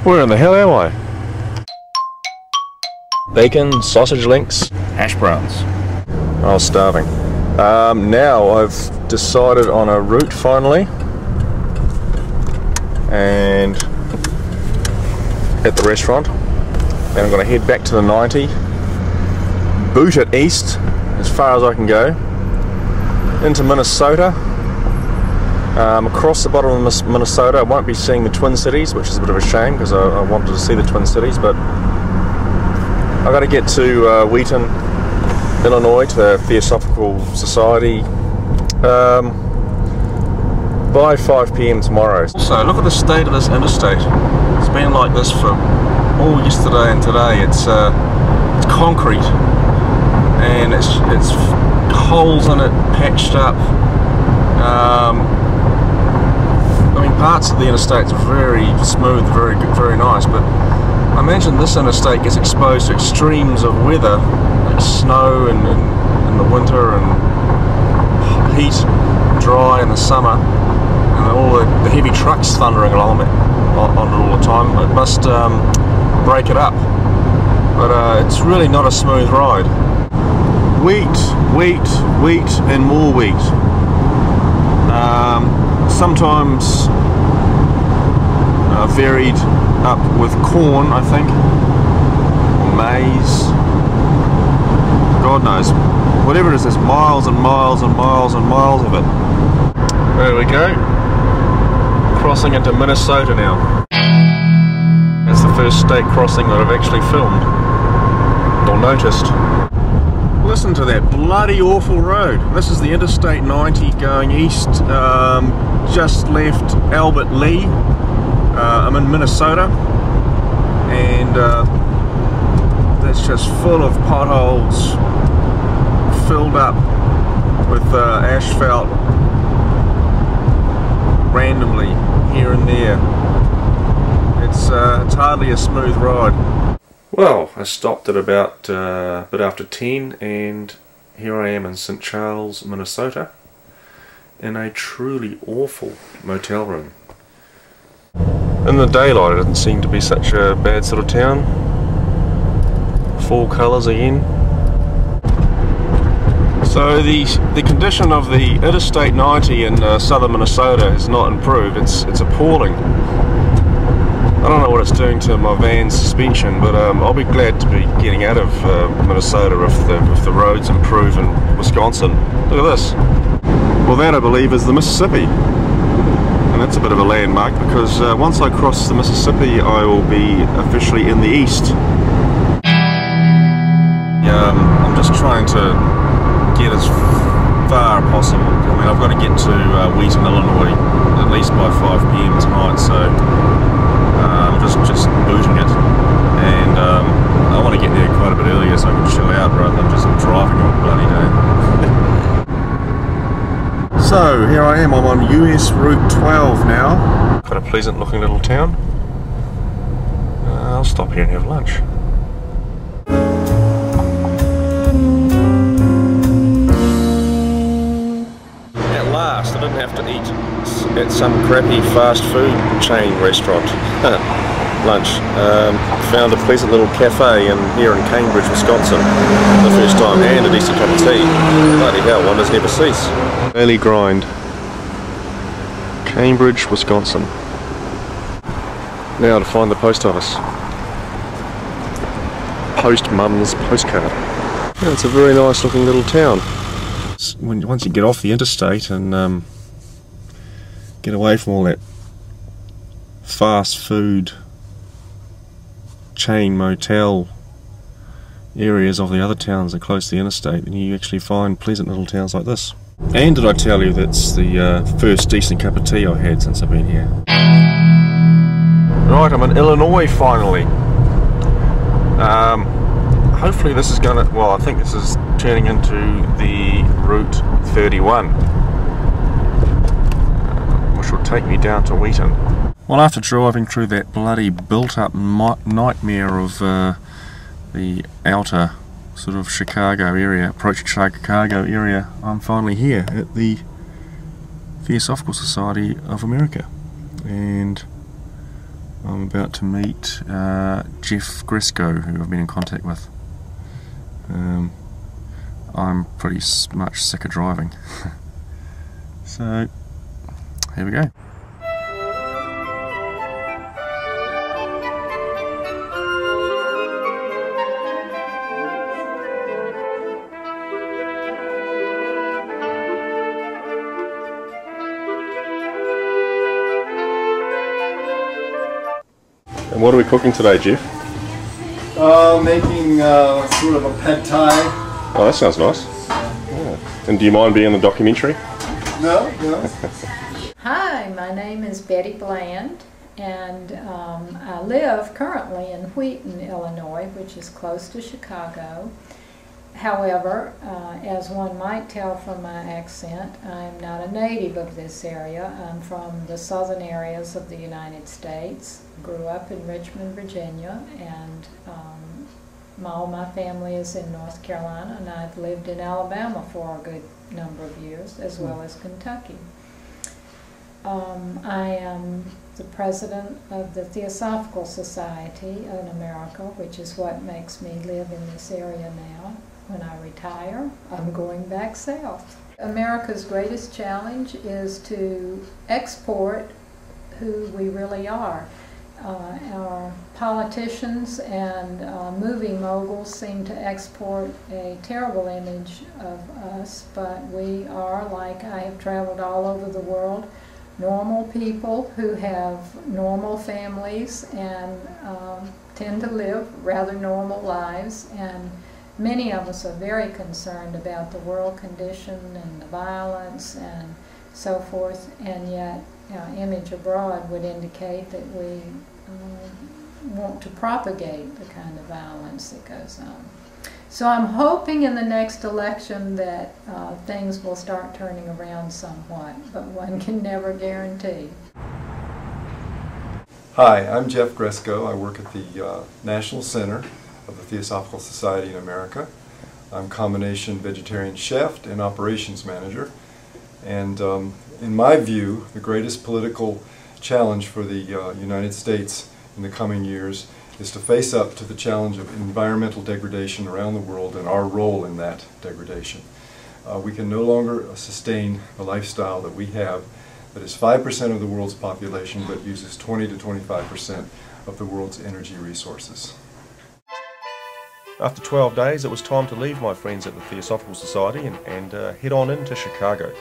Where in the hell am I? Bacon, sausage links, hash browns. I was starving. Now I've decided on a route finally, and at the restaurant. Then I'm going to head back to the 90, boot it east as far as I can go, into Minnesota. Across the bottom of Minnesota. I won't be seeing the Twin Cities, which is a bit of a shame because I wanted to see the Twin Cities, but I've got to get to Wheaton, Illinois, to the Theosophical Society by 5 PM tomorrow. So look at the state of this interstate. It's been like this for all yesterday and today. It's concrete, and it's holes in it, patched up. I mean, parts of the interstate's very smooth, very good, very nice, but I imagine this interstate gets exposed to extremes of weather, like snow in the winter, and heat, dry in the summer, and all the heavy trucks thundering along it all the time. It must break it up, but it's really not a smooth ride. Wheat, and more wheat. Sometimes varied up with corn, I think, or maize. God knows. Whatever it is, there's miles and miles and miles and miles of it. There we go. Crossing into Minnesota now. That's the first state crossing that I've actually filmed or noticed. Listen to that bloody awful road. This is the Interstate 90 going east. Just left Albert Lee. I'm in Minnesota, and that's just full of potholes, filled up with asphalt randomly here and there. It's hardly a smooth ride. Well, I stopped at about a bit after 10, and here I am in St. Charles, Minnesota, in a truly awful motel room. In the daylight, it didn't seem to be such a bad sort of town. Full colours again. So the condition of the Interstate 90 in southern Minnesota has not improved. It's appalling. I don't know what it's doing to my van's suspension, but I'll be glad to be getting out of Minnesota if the roads improve in Wisconsin. Look at this. Well, that I believe is the Mississippi, and that's a bit of a landmark because once I cross the Mississippi I will be officially in the east. I'm just trying to get as far as possible. I mean, I've got to get to Wheaton, Illinois at least by 5 PM tonight, so I'm just booting it, and I want to get there quite a bit earlier so I can chill out rather than just driving all bloody day. So here I am, I'm on US Route 12 now. Quite a pleasant looking little town. I'll stop here and have lunch. At last, I didn't have to eat at some crappy fast food chain restaurant. Lunch. Found a pleasant little cafe here in Cambridge, Wisconsin, the first time, and a decent cup of tea. Bloody hell, wonders never cease. Daily grind. Cambridge, Wisconsin. Now to find the post office. Post Mum's postcard. Yeah, it's a very nice looking little town. Once you get off the interstate and get away from all that fast food chain motel areas of the other towns that are close to the interstate, then you actually find pleasant little towns like this. And did I tell you that's the first decent cup of tea I've had since I've been here. Right, I'm in Illinois finally. Hopefully this is gonna, well, I think this is turning into the Route 31, which will take me down to Wheaton. Well, after driving through that bloody built-up nightmare of the outer sort of Chicago area, approaching Chicago area, I'm finally here at the Theosophical Society of America, and I'm about to meet Jeff Gresco, who I've been in contact with. I'm pretty much sick of driving. So, here we go. And what are we cooking today, Jeff? Making sort of a pad thai. Oh, that sounds nice. Yeah. And do you mind being in the documentary? No, no. Hi, my name is Betty Bland, and I live currently in Wheaton, Illinois, which is close to Chicago. However, as one might tell from my accent, I'm not a native of this area. I'm from the southern areas of the United States. Grew up in Richmond, Virginia, and all my family is in North Carolina, and I've lived in Alabama for a good number of years, as well as Kentucky. I am the president of the Theosophical Society in America, which is what makes me live in this area now. When I retire, I'm going back south. America's greatest challenge is to export who we really are. Our politicians and movie moguls seem to export a terrible image of us, but we are, like I have traveled all over the world, normal people who have normal families and tend to live rather normal lives. And many of us are very concerned about the world condition and the violence and so forth, and yet our image abroad would indicate that we want to propagate the kind of violence that goes on. So I'm hoping in the next election that things will start turning around somewhat, but one can never guarantee. Hi, I'm Jeff Gresco. I work at the National Center of the Theosophical Society in America. I'm combination vegetarian chef and operations manager. And in my view, the greatest political challenge for the United States in the coming years is to face up to the challenge of environmental degradation around the world and our role in that degradation. We can no longer sustain the lifestyle that we have that is 5% of the world's population but uses 20 to 25% of the world's energy resources. After 12 days, it was time to leave my friends at the Theosophical Society and head on into Chicago.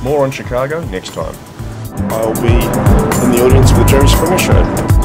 More on Chicago next time. I'll be in the audience for the Jerry Springer Show.